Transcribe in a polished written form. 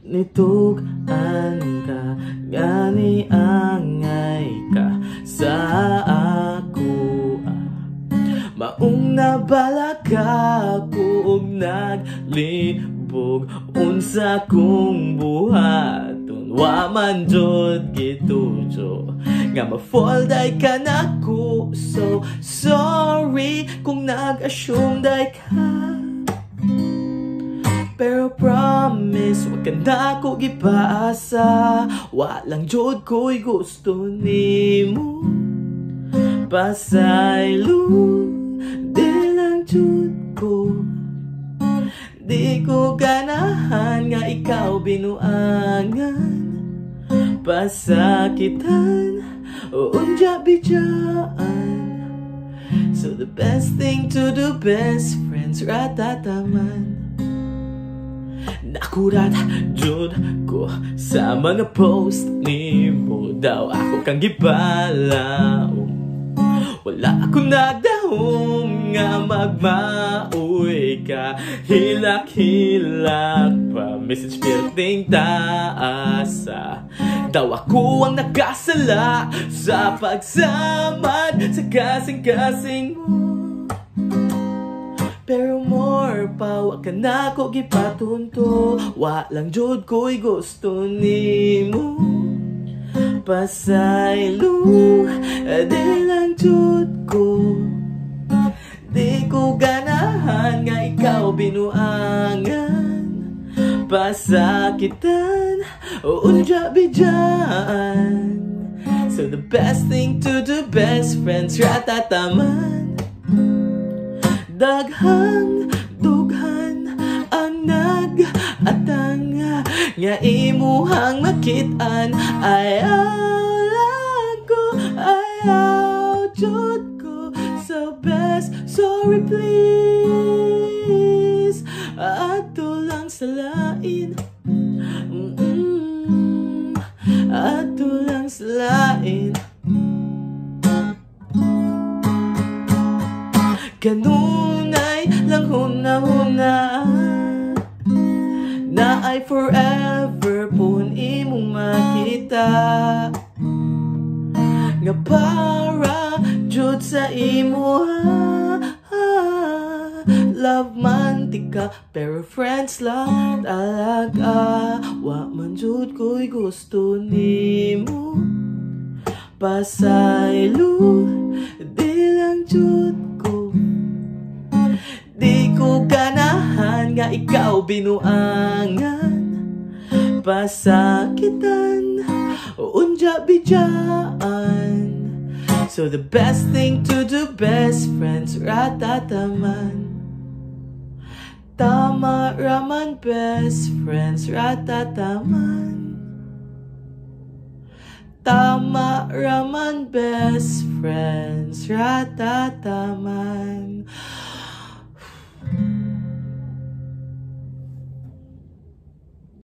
nitugan ka, gani angay ka sa ako. Maong nabala ka ko og naglibog unsa kong buhaton, wa man jud gitujo nga ma-fall day ka nako. So sorry kung nag-assume day ka, pero promise wag ka na ko gipaasa. Wa lang jud ko'y gusto nimo pasaylo, di lang jud ko. Di ko ganahan nga ikaw binuangan, pasakitan o unja-bijaan. So the best thing to do, best friends, ratataman. Nakurat jud ko sa mga post ni mo, daw ako kang gibalaom. Wala akong nagdahom nga magmauwi ka, hilak-hilak pa, message flirting taasa. Daw ako ang nagkasala sa pagsamad sa kasing-kasing mo, pero more pa wa ka na ko gipatunto. Wa lang jud ko'y gusto nimo pasaylo, di lang jud ko. Di ko ganahan nga ikaw binuangan, pasakitan o unja-bijaan. So the best thing to do, best friends, ratataman. Daghang dughan ang nag-atang nga imuhang makitaan. Ayaw lang ko, ayaw jud ko. So best, sorry please, ato lang sa lain. Ato lang sa lain. Kanunay lang huna-huna na ay forever pun imong makita, nga para jud sa imo love man tika, pero friends lang talaga. Wa man jud ko'y gusto nimo pasaylo, di lang jud ko. Di ko ganahan nga ikaw binuangan, pasakitan o unja-bijaan. So the best thing to do, best friends, ratataman. Tama raman, best friends, ratataman. Tama raman, best friends, ratataman.